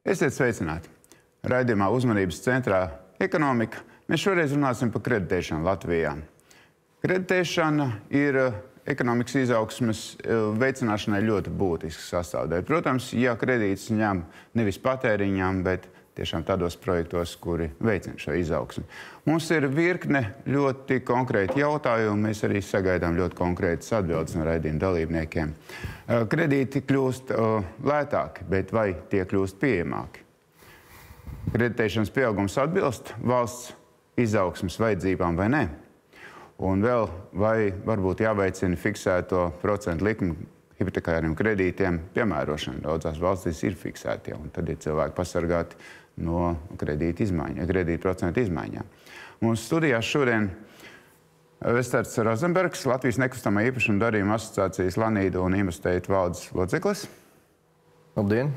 Esiet sveicināti! Raidījumā Uzmanības centrā ekonomika mēs šoreiz runāsim par kreditēšanu Latvijā. Kreditēšana ir ekonomikas izaugsmes veicināšanai ļoti būtisks sastāvdaļa. Protams, ja kredītus ņem nevis patēriņām, bet tiešām tādos projektos, kuri veicina šo izaugsmi. Mums ir virkne ļoti konkrēti jautājumi. Mēs arī sagaidām ļoti konkrētas atbildes no raidījuma dalībniekiem. Kredīti kļūst lētāki, bet vai tie kļūst pieejamāki? Kreditēšanas pieaugums atbilst valsts izaugsmes vajadzībām vai ne? Un vēl, vai varbūt jāveicina fiksēto procentu likmi hipotekāriem kredītiem piemērošana. Daudzās valstīs ir fiksēti, un tad ir cilvēki pasargāti no kredīta procentu izmaiņām. Mums studijās šodien Vestards Rozenbergs, Latvijas nekustamā īpašuma darījuma asociācijas Lanīda un Investēta valdes loceklis. Labdien!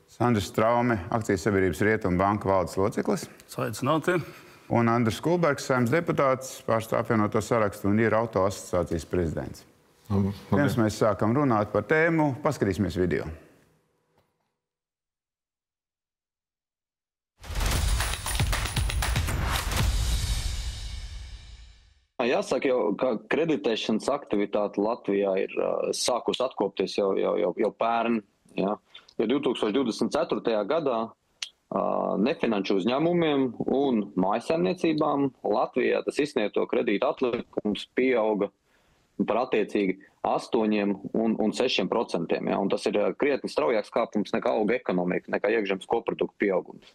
Sandrs Straume, akcijas sabiedrības Rietumu banka valdes loceklis. Sveicināti! Un Andris Kulbergs, Saeimas deputāts, pārstāv apvienoto sarakstu un ir auto asociācijas prezidents. Pirms mēs sākam runāt par tēmu, paskatīsimies video. Jāsaka, ka kreditēšanas aktivitāte Latvijā ir sākusi atkopties jau pērn. Ja. Jo 2024. gadā nefinanšu uzņēmumiem un mājsaimniecībām Latvijā tas izsniegto kredītu atlikums pieauga par attiecīgi 8 un 6%. Ja. Un tas ir krietni straujāks kāpums nekā auga ekonomika, nekā iekšzemes koprodukta pieaugums.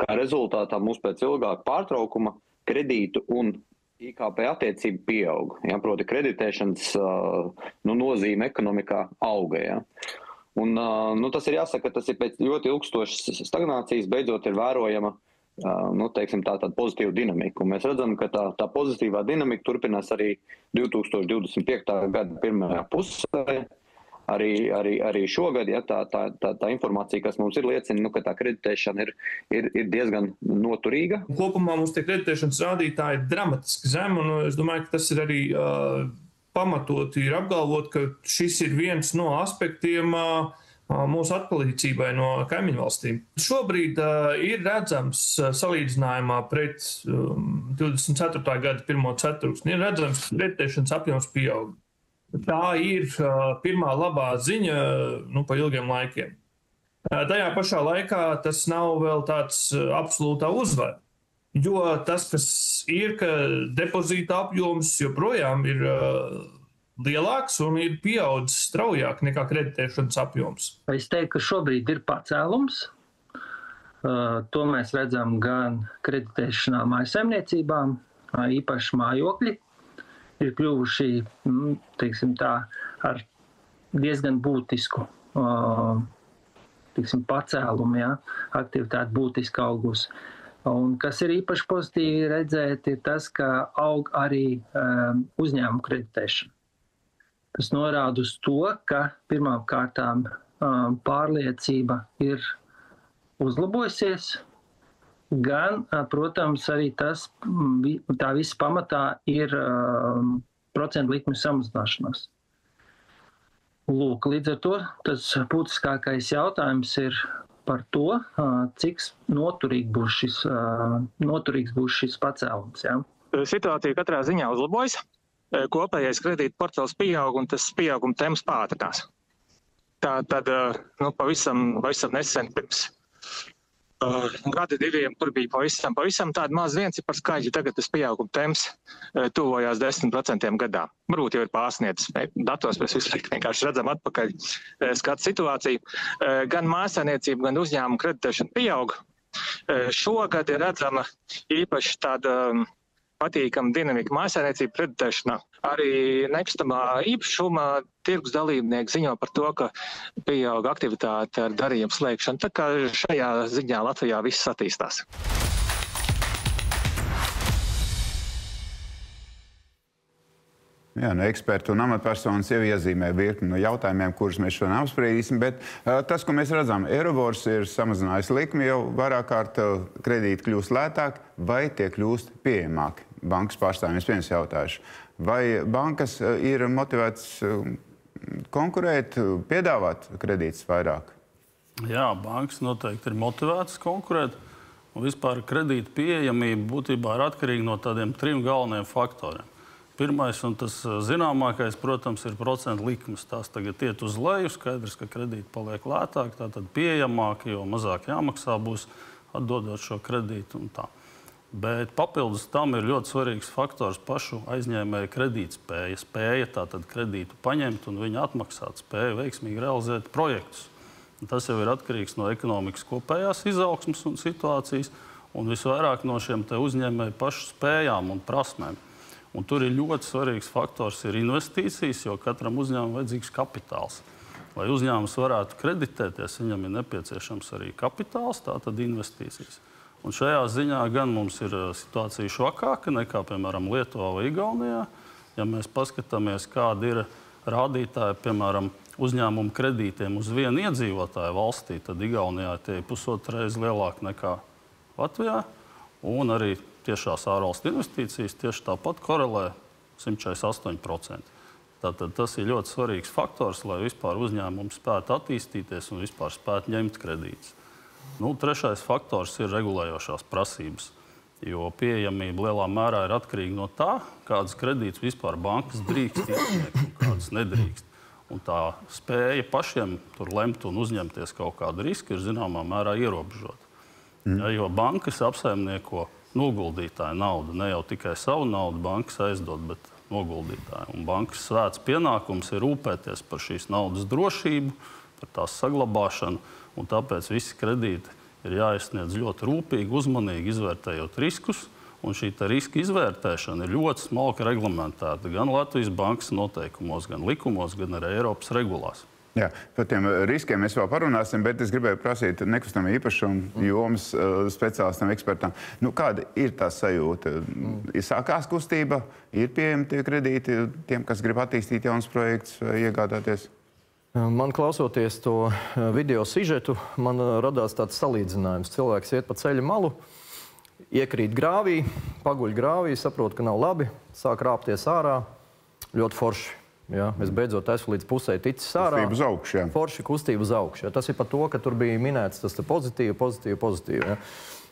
Kā rezultātā mums pēc ilgāka pārtraukuma kredītu un IKP attiecība pieauga. Ja. Proti kreditēšanas nozīme ekonomikā auga. Ja. Un, tas ir jāsaka, ka tas ir pēc ļoti ilgstošas stagnācijas, beidzot ir vērojama tāda pozitīva dinamika. Un mēs redzam, ka tā pozitīvā dinamika turpinās arī 2025. gada pirmajā pusē. Arī šogad, ja, tā informācija, kas mums ir, liecina, ka tā kreditēšana ir diezgan noturīga. Kopumā mums tie kreditēšanas rādītāji ir dramatiski zemi, un es domāju, ka tas ir arī pamatoti ir apgalvot, ka šis ir viens no aspektiem mūsu atpalīdzībai no kaimiņu valstīm. Šobrīd ir redzams salīdzinājumā pret 24. gada pirmo ceturksni, ir redzams, ka kreditēšanas apjoms pieaug. Tā ir pirmā labā ziņa pa ilgiem laikiem. Tajā pašā laikā tas nav vēl tāds absolūtā uzvara. Jo tas, kas ir, ka depozīta apjoms joprojām ir lielāks un ir pieaudzis straujāk nekā kreditēšanas apjoms. Es teiktu, ka šobrīd ir pacēlums. To mēs redzam gan kreditēšanā mājsaimniecībām, īpaši mājokļi ir kļuvuši, teiksim tā, ar diezgan būtisku pacēlumu, ja, aktivitāte būtiski augusi. Un kas ir īpaši pozitīvi redzēt, ir tas, ka aug arī uzņēmumu kreditēšana. Tas norāda uz to, ka pirmām kārtām pārliecība ir uzlabojusies, gan, protams, arī tā visa pamatā ir procentu likmi samazināšanās. Lūk, līdz ar to tas būtiskākais jautājums ir par to, cik noturīgs būs šis pacēlums. Ja? Situācija katrā ziņā uzlabojas, kopējais kredīta portfels pieaug un tas pieauguma temps pātrinās. Tad pavisam nesen pirms gada diviem, kur bija pavisam tāda maz viensipar skaļi, tagad tas pieauguma temps tuvojās 10% gadā. Varbūt jau ir pārsniedzis. Datos mēs visu laiku vienkārši redzam atpakaļ skatu situāciju. Gan mājsaimniecību, gan uzņēmumu kreditēšana pieaug. Šogad ir redzama īpaši tāda patīkama dinamika mājsaimniecību kreditēšanā. Arī nekustamā īpašuma tirgus dalībnieki ziņo par to, ka pieaug aktivitāte ar darījumu slēgšanu. Tā kā šajā ziņā Latvijā viss attīstās. Jā, eksperti un amatpersonas jau iezīmē virkni no jautājumiem, kurus mēs šodien apspriedīsim, bet tas, ko mēs redzam, Euribors ir samazinājis likmi, jau vairāk kārt kredīti kļūst lētāk, vai tie kļūst pieejamāki? Bankas pārstāvjiem viens jautājuši. Vai bankas ir motivētas konkurēt, piedāvāt kredītus vairāk? Jā, bankas noteikti ir motivētas konkurēt. Un vispār kredīta pieejamība būtībā ir atkarīga no tādiem 3 galvenajiem faktoriem. Pirmais un tas zināmākais, protams, ir procentu likmes. Tās tagad iet uz leju, skaidrs, ka kredīti paliek lētāk, tātad pieejamāki, jo mazāk jāmaksā būs atdodot šo kredītu un tā. Bet papildus tam ir ļoti svarīgs faktors pašu aizņēmēju kredītspēja. Spēja tātad kredītu paņemt un viņa atmaksāt, spēja veiksmīgi realizēt projektus. Un tas jau ir atkarīgs no ekonomikas kopējās izaugsmes un situācijas un visvairāk no šiem te uzņēmēju pašu spējām un prasmēm. Un tur ir ļoti svarīgs faktors ir investīcijas, jo katram uzņēmumam vajadzīgs kapitāls. Lai uzņēmums varētu kreditēties, viņam ir nepieciešams arī kapitāls, tātad investīcijas. Un šajā ziņā gan mums ir situācija švakāka nekā, piemēram, Lietuvā vai Igaunijā. Ja mēs paskatāmies, kādi ir rādītāji, piemēram, uzņēmumu kredītiem uz vienu iedzīvotāju valstī, tad Igaunijā tie ir 1,5 reizi lielāki nekā Latvijā. Un arī tiešās ārvalstu investīcijas tieši tāpat korelē 148%. Tātad tas ir ļoti svarīgs faktors, lai vispār uzņēmums spētu attīstīties un vispār spētu ņemt kredītus. Trešais faktors ir regulējošās prasības, jo pieejamība lielā mērā ir atkarīga no tā, kādas kredītus vispār bankas drīkst iesniegt un kādas nedrīkst. Un tā spēja pašiem tur lemt un uzņemties kaut kādu risku ir zināmā mērā ierobežota. Jo bankas apsaimnieko noguldītāju naudu, ne jau tikai savu naudu bankas aizdod, bet noguldītāju. Un bankas svēts pienākums ir rūpēties par šīs naudas drošību, par tās saglabāšanu, un tāpēc visi kredīti ir jāizsniedz ļoti rūpīgi, uzmanīgi izvērtējot riskus, un šī riska izvērtēšana ir ļoti smalki reglamentēta gan Latvijas bankas noteikumos, gan likumos, gan arī Eiropas regulās. Jā, par tiem riskiem mēs vēl parunāsim, bet es gribēju prasīt nekustamā īpašuma jomas speciālistam, ekspertam. Kāda ir tā sajūta? Sākās kustība, ir pieejami tie kredīti tiem, kas grib attīstīt jaunus projektus vai iegādāties? Man klausoties to video sižetu, man radās tāds salīdzinājums. Cilvēks iet pa ceļa malu, iekrīt grāvī, paguļ grāvī, saprot, ka nav labi, sāk rāpties ārā, ļoti forši. Ja, es beidzot esmu līdz pusē ticis ārā. Kustība uz augšu, jā. Forši kustība uz augšu. Ja. Tas ir par to, ka tur bija minēts tas pozitīvi. Ja.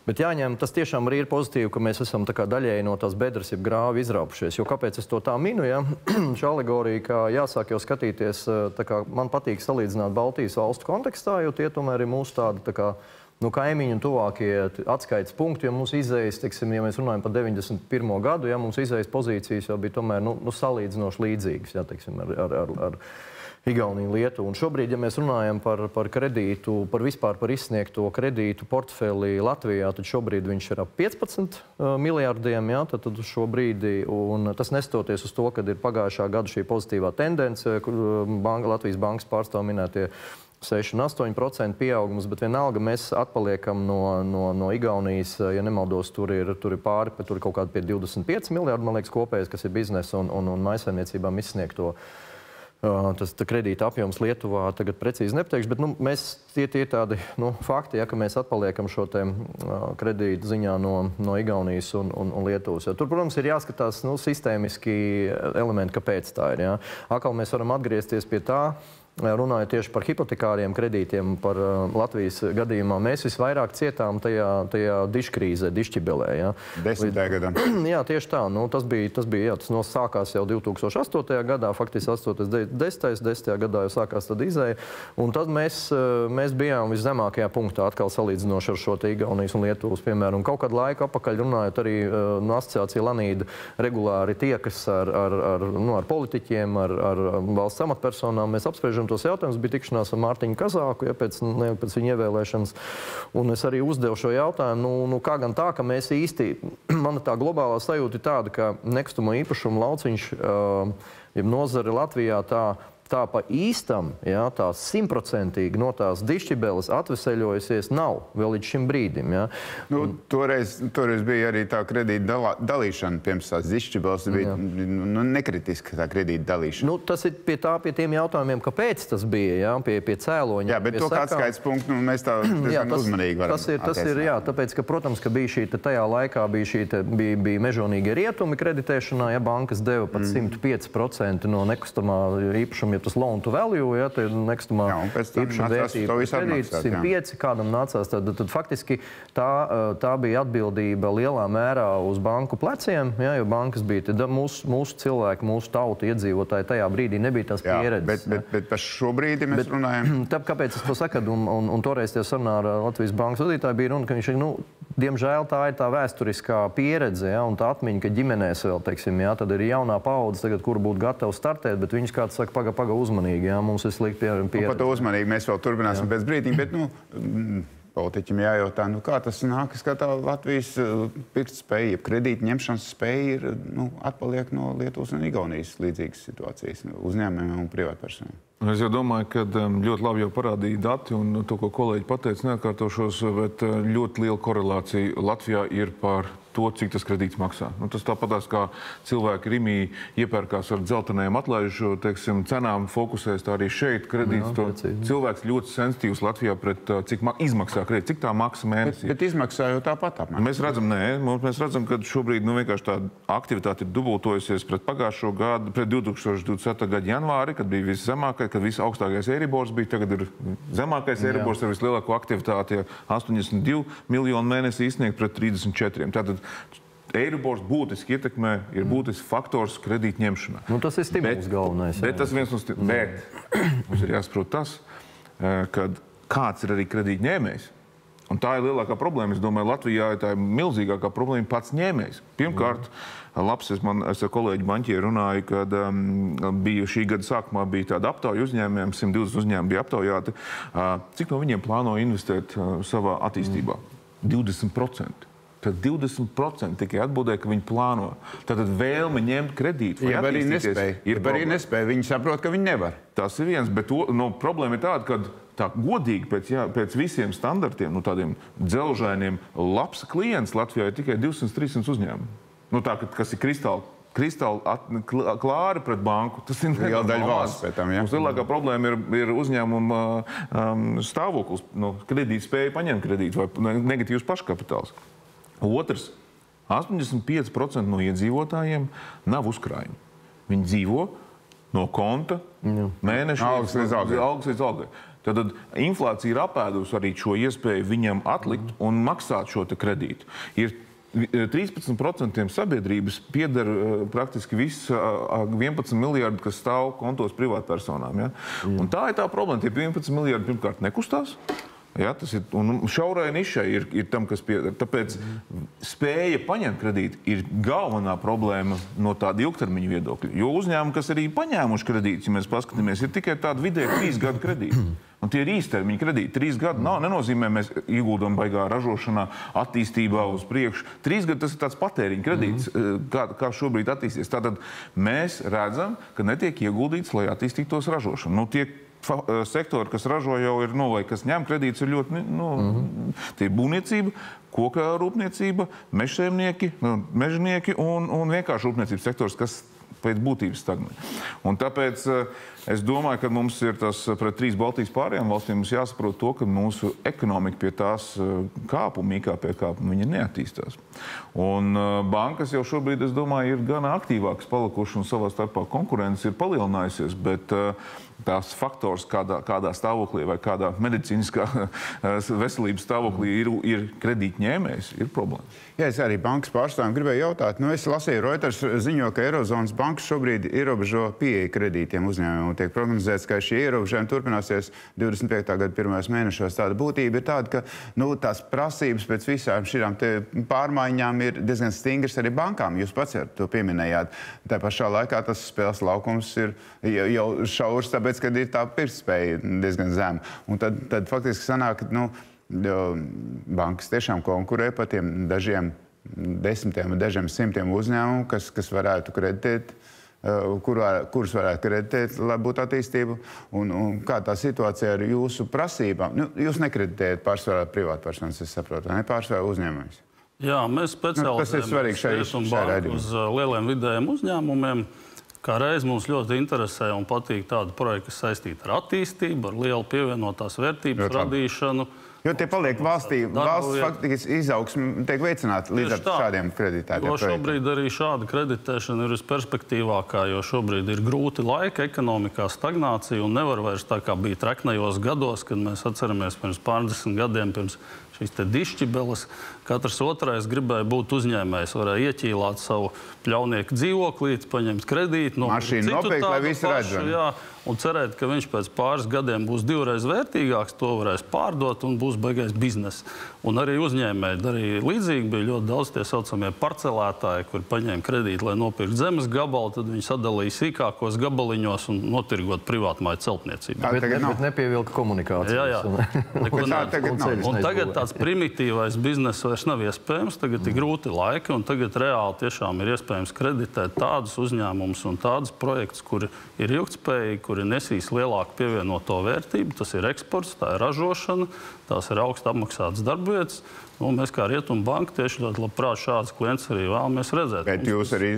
Bet jāņem, tas tiešām arī ir pozitīvi, ka mēs esam tā kā daļēji no tās bedres, jeb grāvi izraupušies. Jo kāpēc es to tā minu, ja? Šī alegorija, kā jāsāk jau skatīties, tā kā man patīk salīdzināt Baltijas valstu kontekstā, jo tie tomēr ir mūsu tādi tā kā kaimiņi un tuvākie atskaites punkti, jo mums izējas, teiksim, ja mēs runājam par 91. gadu, ja mums izējas pozīcijas jau bija tomēr salīdzinoši līdzīgas, ja, teiksim, ar Igauniju, Lietuvu. Un šobrīd, ja mēs runājam par kredītu, vispār par izsniegto kredītu portfeli Latvijā, tad šobrīd viņš ir ap 15 miljārdiem, ja, tad šobrīd, un tas nestoties uz to, kad ir pagājušā gada šī pozitīvā tendence, Latvijas bankas pārstāv minētie 6 un 8% pieaugums, bet vienalga mēs atpaliekam no Igaunijas, ja nemaldos, tur ir pāri, tur ir kaut kādi pie 25 miljārdi, man liekas, kopējais, kas ir biznesa un maisaimniecībām izsniegto. Tas kredīta apjoms Lietuvā tagad precīzi nepateikšu, bet mēs tie tādi fakti, ja, ka mēs atpaliekam šo te kredītu ziņā no Igaunijas un Lietuvas. Ja. Tur, protams, ir jāskatās sistēmiski elementi, kāpēc tā ir. Ja. Atkal mēs varam atgriezties pie tā, runājot tieši par hipotekāriem kredītiem, par Latvijas gadījumā, mēs visvairāk cietām tajā diškrīzē, dišķibelē. Ja. 10. gadā. Jā, tieši tā. Tas bija, tas sākās jau 2008. gadā, faktiski 10. gadā jau sākās tad izēja. Un tad mēs bijām viszemākajā punktā, atkal salīdzinoši ar šo te Igaunijas un Lietuvas piemēru. Un kaut kādu laiku apakaļ runājot arī asociācija Lanīda regulāri tiekas ar politiķiem, ar valsts amatpersonām. Mēs apspriežam tos jautājumus, bija tikšanās ar Mārtiņu Kazāku, ja, pēc viņa ievēlēšanas. Un es arī uzdevu šo jautājumu, kā gan tā, ka mēs īsti, mana tā globālā sajūta ir tāda, ka nekustamo īpašumu lauciņš, jeb nozare Latvijā tā pa īstam, ja, tā 100% no tās dišķibeles atveseļojusies nav vēl līdz šim brīdim. Ja. Toreiz bija arī tā kredīta dalīšana, pirms tās dišķibeles bija nekritiska tā kredīta dalīšana. Tas ir pie tiem jautājumiem, kāpēc tas bija, ja, pie cēloņa. Jā, bet to kā atskaites punktu mēs tā diezgan uzmanīgi varam attiecināt. Tas ir, jā, tāpēc, ka, protams, ka bija tajā laikā bija mežonīgie rietumi kreditēšanā, ja bankas deva pat 105% no nekustamā īpašuma, ja tas loan to value, ja, tad nekustamā īpašuma vērtība kredīts 105, kādam nācās, tad faktiski tā bija atbildība lielā mērā uz banku pleciem, ja, jo bankas bija mūsu cilvēki, mūsu tauta iedzīvotāji tajā brīdī nebija tās pieredzes. Bet par šo brīdi mēs runājam. Kāpēc es to saku? Un toreiz tie sarunā ar Latvijas bankas vadītāju bija runa, ka viņš, diemžēl tā ir tā vēsturiskā pieredze, ja, un tā atmiņa, ka ģimenēs vēl, teiksim, ja, tad ir jaunā paudze, tagad, kur būtu gatava startēt, bet viņš kāds saka, paga uzmanīgi, ja, mums ir slikti pieredze. Par to uzmanīgi mēs vēl turpināsim pēc brīdiņa, bet, politiķim jājautā, kā tas nākas, ka tā Latvijas pirktspēja, kredīta ņemšanas spēja ir, atpaliek no Lietuvas un Igaunijas līdzīgas situācijas uzņēmumiem un privātpersonām. Es jau domāju, ka ļoti labi jau parādīja dati, un to, ko kolēģi pateica, neatkārtošos, bet ļoti liela korelācija Latvijā ir par to, cik tas kredīts maksā. Tas tāpatās, kā cilvēki Rimī iepērkās ar dzeltenajām atlaižu, teiksim, cenām fokusēs, tā arī šeit kredīts. Cilvēks ļoti sensitīvs Latvijā pret cik izmaksā kredīts, cik tā maksa mēnesī. Bet izmaksā jau tāpat apmēram. Mēs redzam, ka šobrīd vienkārši tā aktivitāte ir dubultojusies pret pagājušo gadu, pret 2027. gada janvāri, kad bija viszemākais, kad visaugstākais Eiribors bija, tagad ir zemākais Eiribors ar vislielāko aktivitāti, 82 miljonu mēnesī izsniegt pret 34. Tātad Eiribors būtiski ietekmē, ir būtisks faktors kredīta ņemšanā. Tas ir stimuls galvenais. Bet tas viens no bet mums ir jāsaprot tas, kad kāds ir arī kredīta ņēmējs. Un tā ir lielākā problēma. Es domāju, Latvijā tā ir milzīgākā problēma pats ņēmējs. Pirmkārt, es ar kolēģi banķieru runāju, kad bija šī gada sākumā bija tāda aptauja uzņēmējiem, 120 uzņēmumi bija aptaujāti. Cik no viņiem plāno investēt savā attīstībā? 20%. Tad 20% tikai atbildēja, ka viņi plāno. Tātad vēlme ņemt kredītu vai attīstīties ir arī nespēja. Viņi saprot, ka viņi nevar. Tas ir viens, bet problēma ir tāda, ka tā godīgi pēc visiem standartiem, tādiem dzelžainiem, labs klients Latvijā ir tikai 200-300 uzņēmumi. Kas ir kristāli klāri pret banku. Tas ir liela daļa valsts pēc tam, ja? Mums lielākā problēma ir uzņēmuma stāvoklis, kredīt spēja paņemt kredītu vai negatīvs paškapitāls. Otrs, 85% no iedzīvotājiem nav uzkrājumi. Viņi dzīvo no konta mēneša algas līdz algai. Tad inflācija ir apēdusi arī šo iespēju viņam atlikt un maksāt šo kredītu. Ir 13% sabiedrības pieder praktiski viss 11 miljardi, kas stāv kontos privātpersonām. Ja? Un tā ir tā problēma. Tie 11 miljardi pirmkārt nekustās. Ja, tas ir, un šaurai nišai ir tam, kas pieder. Tāpēc spēja paņemt kredītu ir galvenā problēma no tāda ilgtermiņa viedokļa. Jo uzņēmumi, kas arī paņēmuši kredītus, ja mēs paskatāmies, ir tikai tāda vidēji 3 gadu kredīti. Un tie ir īstermiņa kredīti. 3 gadu nenozīmē, mēs ieguldam baigā ražošanā, attīstībā uz priekšu. 3 gadu tas ir tāds patēriņa kredīts, kā šobrīd attīstīsies. Tātad mēs redzam, ka netiek ieguldīts, lai attīstītos ražošana. Sektori, kas ražo jau ir, vai kas ņem kredītus, ir ļoti, tie būvniecība, koka rūpniecība, mežsaimnieki, mežnieki un vienkārši rūpniecības sektors, kas pēc būtības stagnē. Un tāpēc es domāju, ka mums ir tas pret 3 Baltijas pārējām valstīm mums jāsaprot to, ka mūsu ekonomika pie tās kāpuma, IKP kāpuma, viņa neattīstās. Un bankas jau šobrīd, es domāju, ir gan aktīvākas palikuši un savā starpā konkurence ir palielinājusies, bet tās faktors, kādā stāvoklī vai kādā medicīniskā veselības stāvoklī ir kredītņēmējs, ir problēma. Jā, es arī bankas pārstāvjiem gribēju jautāt. Es lasīju, Reuters ziņo, ka Eirozonas bankas šobrīd ierobežo pieeju kredītiem uzņēmumiem. Tiek prognozēts, ka šie ierobežojumi turpināsies 25. gada pirmajos mēnešos. Tāda būtība ir tāda, ka tās prasības pēc visām šīm pārmaiņām ir diezgan stingras arī bankām. Jūs pats to pieminējāt. Tā pašā laikā tas spēles laukums ir jau šaurs, tāpēc, ka ir tā pirktspēja diezgan zema. Un tad faktiski sanāk, ka bankas tiešām konkurē par tiem dažiem desmitiem, dažiem simtiem uzņēmumu, kas varētu kreditēt, kurus varētu kreditēt, lai būtu attīstība. Un kā tā situācija ar jūsu prasībām? Jūs nekreditējat pārsvarā privātpersonas, es saprotu, ne pārsvarā uzņēmumus. Jā, mēs specializējamies uz lieliem vidējiem uzņēmumiem. Kā reiz mums ļoti interesē un patīk tāda projekta, kas saistīta ar attīstību, ar lielu pievienotās vērtības radīšanu. Jo tie paliek valstī. Valsts faktiski izaugsme tiek veicināta līdz ar šādiem kreditētiem. Jo šobrīd arī šāda kreditēšana ir visperspektīvākā, jo šobrīd ir grūti laiki, ekonomikā stagnācija un nevar vairs tā kā bija treknajos gados, kad mēs atceramies pirms pārdesmit gadiem, pirms šīs te dišķibeles. Katrs otrais gribēja būt uzņēmējs, varēja ieķīlāt savu pļaunieku dzīvoklīti, paņemt kredītu, mašīnu nopirkt, lai visi redzam. Jā, un cerēt, ka viņš pēc pāris gadiem būs divreiz vērtīgāks, to varēs pārdot un būs baigais bizness. Un arī uzņēmēji darīja līdzīgi, bija ļoti daudz tie saucamie parcelētāji, kur paņēma kredītu, lai nopirkt zemes gabalu, tad viņi sadalīja sīkākos gabaliņos un notirgot privātmāju celtniecību. Bet nepievilka komunikācijas. Un tagad tāds primitīvais bizness vairs nav iespējams, tagad ir grūti laiki, un tagad reāli tiešām ir iespējams kreditēt tādus uzņēmumus un tādus projektus, kuri ir ilgtspējīgi, kuri nesīs lielāku pievienoto vērtību. Tas ir eksports, tā ir ražošana, tās ir augsti apmaksātas darbvietas. Mēs kā Rietumbanka tieši ļoti labprāt šādus klientus arī vēlamies redzēt. Bet jūs arī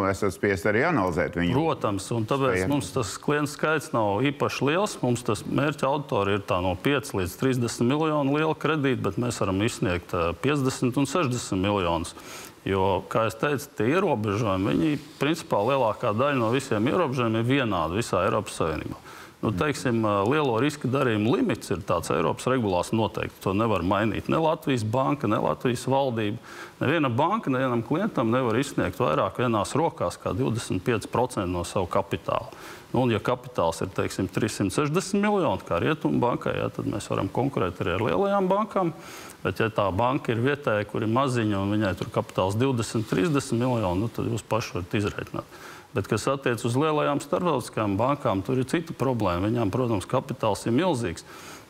esat spiest arī analizēt viņu? Protams, un tāpēc mums tas klientu skaits nav īpaši liels. Mums tas mērķa auditorija ir tā no 5 līdz 30 miljonu liela kredīta, bet mēs varam izsniegt 50 un 60 miljonus. Jo, kā es teicu, tie ierobežojumi, viņi principā lielākā daļa no visiem ierobežojumiem ir vienādi visā Eiropas Savienībā. Teiksim, lielo riska darījumu limits ir tāds Eiropas regulās noteikti. To nevar mainīt ne Latvijas banka, ne Latvijas valdība. Neviena banka, nevienam klientam nevar izsniegt vairāk vienās rokās kā 25% no savu kapitāla. Un, ja kapitāls ir, teiksim, 360 miljoni, kā Rietumbankai, tad mēs varam konkurēt arī ar lielajām bankām. Bet, ja tā banka ir vietēja, kur ir maziņa un viņai tur kapitāls 20-30 miljoni, tad jūs paši varat izreikināt. Bet, kas attiec uz lielajām starptautiskajām bankām, tur ir cita problēma. Viņām, protams, kapitāls ir milzīgs,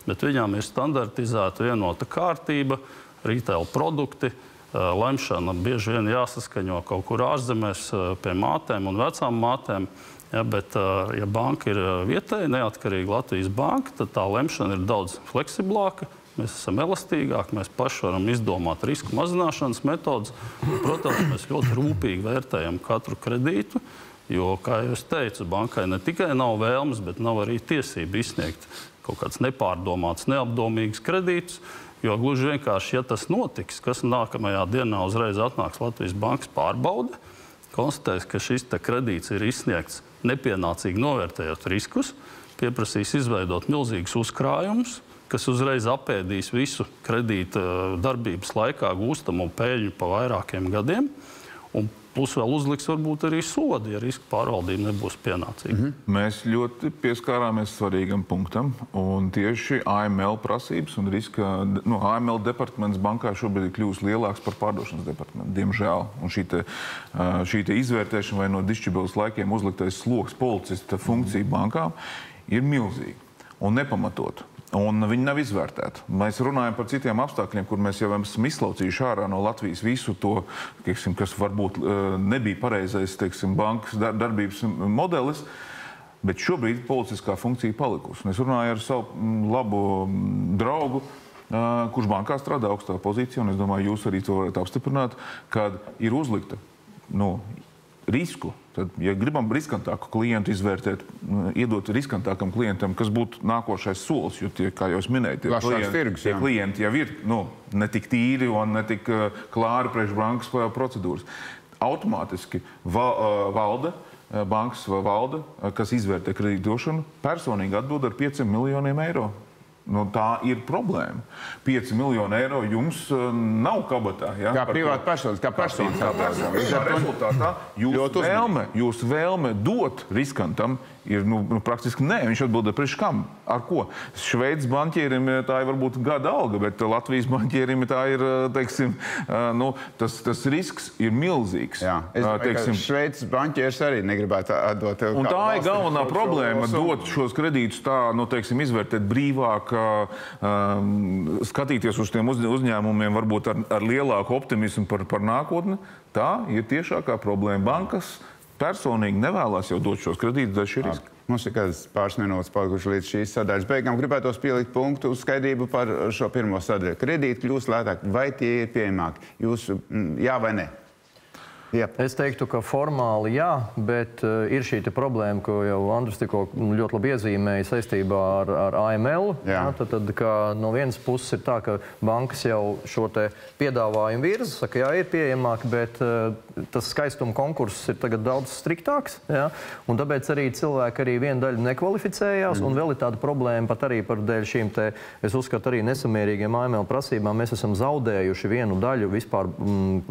bet viņām ir standartizēta vienota kārtība, retail produkti, lemšana bieži vien jāsaskaņo kaut kur ārzemēs pie mātēm un vecām mātēm. Ja, bet, ja banka ir vietēja, neatkarīga Latvijas banka, tad tā lemšana ir daudz fleksiblāka. Mēs esam elastīgāki, mēs paši varam izdomāt risku mazināšanas metodus. Protams, mēs ļoti rūpīgi vērtējam katru kredītu, jo, kā jau es teicu, bankai ne tikai nav vēlmes, bet nav arī tiesība izsniegt kaut kāds nepārdomāts, neapdomīgs kredītus, jo gluži vienkārši, ja tas notiks, kas nākamajā dienā uzreiz atnāks Latvijas bankas pārbaude, konstatēs, ka šis kredīts ir izsniegts nepienācīgi novērtējot riskus, pieprasīs izveidot milzīgus uzkrājumus, kas uzreiz apēdīs visu kredīta darbības laikā gūstamo peļņu pa vairākiem gadiem, un plus vēl uzliks varbūt arī sodi, ja riska pārvaldība nebūs pienācīga. Mēs ļoti pieskārāmies svarīgam punktam, un tieši AML prasības un riska, AML departaments bankā šobrīd ir kļūst lielāks par pārdošanas departamentu, diemžēl. Un šī te izvērtēšana vai no dišķibeles laikiem uzliktais sloks policista funkcija bankām ir milzīga un nepamatot. Un viņi nav izvērtēti. Mēs runājam par citiem apstākļiem, kur mēs jau esam izslaucījuši ārā no Latvijas visu to, kas varbūt nebija pareizais, bankas darbības modelis, bet šobrīd policiskā funkcija palikusi. Es runāju ar savu labu draugu, kurš bankā strādā augstā pozīcijā, un es domāju, jūs arī to varat apstiprināt, kad ir uzlikta risku. Tad, ja gribam riskantāku klientu izvērtēt, iedot riskantākam klientam, kas būtu nākošais solis, jo tie, kā jau es minēju, tie klienti jau ir ne tik tīri un ne tik klāri priekš bankas procedūras. Automātiski bankas valde, kas izvērtē kredītdošanu, personīgi atbild ar 5 miljoniem eiro. Tā ir problēma. 5 miljoni eiro jums nav kabatā. Ja? Kā privāta personas, kā personas. Rezultātā jūsu vēlme dot riskantam ir praktiski nē. Viņš atbildē priekš kam? Ar ko? Šveices banķierim tā ir varbūt gada alga, bet Latvijas banķierim tā ir, teiksim, tas risks ir milzīgs. Jā, es domāju, ka Šveices banķieris arī negribētu atdot. Un tā ir galvenā problēma, dot šos kredītus tā, teiksim, izvērtēt brīvāk, skatīties uz tiem uzņēmumiem varbūt ar lielāku optimismu par nākotni. Tā ir tiešākā problēma. Bankas personīgi nevēlas jau dot šos kredītus dēļ šī riska. Mums ir kādas pāris minūtes palikuši līdz šīs sadaļas beigām. Gribētos pielikt punktu uz skaidrību par šo pirmo sadaļu. Kredīti kļūst lētāk, vai tie ir pieejamāki? Jūs jā vai ne? Jā. Es teiktu, ka formāli jā, bet ir šī problēma, ko jau Andris tikko ļoti labi iezīmēja saistībā ar AML. Jā. Tad no vienas puses ir tā, ka bankas jau šo te piedāvājumu virza, saka, jā, ir pieejamāk, bet tas skaistuma konkurss ir tagad daudz striktāks. Jā? Un tāpēc arī cilvēki arī viena daļa nekvalificējās, un vēl ir tāda problēma pat arī par dēļ šīm te, es uzskatu, arī nesamierīgiem AML prasībām. Mēs esam zaudējuši vienu daļu vispār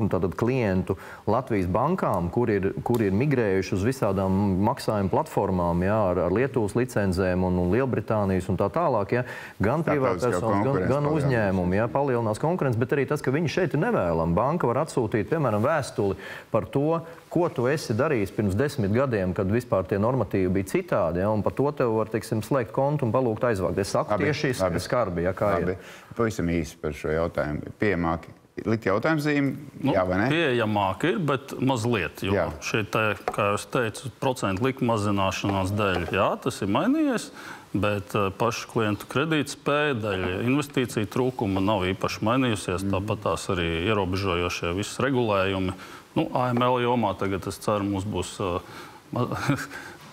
tātad klientu Latvijas bankām, kur ir migrējuši uz visādām maksājuma platformām, jā, ar Lietuvas licenzēm un Lielbritānijas un tā tālāk, jā, gan privātpersonas, gan uzņēmumi, jā, palielinās konkurence, bet arī tas, ka viņi šeit ir nevēlami. Banka var atsūtīt, piemēram, vēstuli par to, ko tu esi darījis pirms 10 gadiem, kad vispār tie normatīvi bija citādi, ja, un par to tev var, teiksim, slēgt kontu un palūgt aizvākt. Es saku tieši skarbi, ja, kā ir. Pavisam īsi par šo jautājumu. Pieejamāk likt jautājumu zīmi, jā vai ne? Pieejamāk ir, bet mazliet, jo šeit, kā jūs teicu, procentu likuma mazināšanās dēļ, jā, tas ir mainījies, bet pašu klientu kredītspēja dēļ investīciju trūkuma nav īpaši mainījusies, tāpat tās arī ierobežojošie visi regulējumi. AML jomā tagad, es ceru, mums būs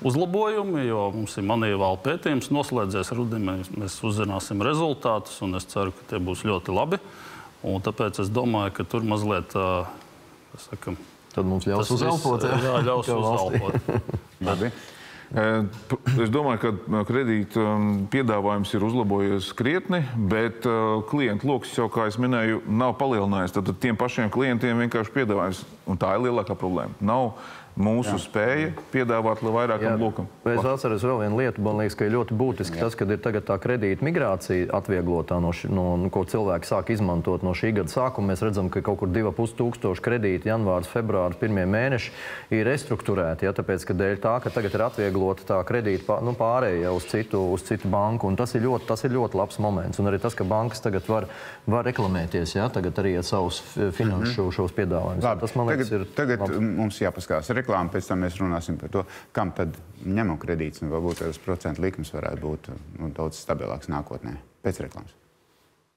uzlabojumi, jo mums ir manīvāla pētījums, noslēdzies rudenī, mēs uzzināsim rezultātus, un es ceru, ka tie būs ļoti labi. Un tāpēc es domāju, ka tur mazliet, tad mums ļaus uzelpot. Jā, ļaus uzelpot. Labi. Es domāju, ka kredīta piedāvājums ir uzlabojies krietni, bet klientu lokus jau, kā es minēju, nav palielinājies. Tad tiem pašiem klientiem vienkārši piedāvājums, un tā ir lielākā problēma. Nav mūsu spēja piedāvāt vairākam lokam. Es atceros vēl vienu lietu, man liekas, ka ir ļoti būtiski tas, kad ir tagad tā kredīta migrācija atvieglotā, ko cilvēki sāk izmantot no šī gada sākuma. Mēs redzam, ka kaut kur 2500 kredīti janvārs, februārs, pirmie mēneši ir restruktūrēti, ja, tāpēc, ka dēļ tā, ka tagad ir atvieglota tā kredīta pārēja uz citu banku, un tas ir ļoti labs moments. Un arī tas, ka bankas tagad var reklamēties, ja, tagad arī ar savus finanšu šos piedāvājumus. Tas, man liekas, ir tagad mums jāpaskās reklāmu, pēc tam mēs runāsim par to, kam tad ņemam kredītus, un varbūt tas procentu likums varētu būt daudz stabilāks nākotnē. Pēc reklāmas.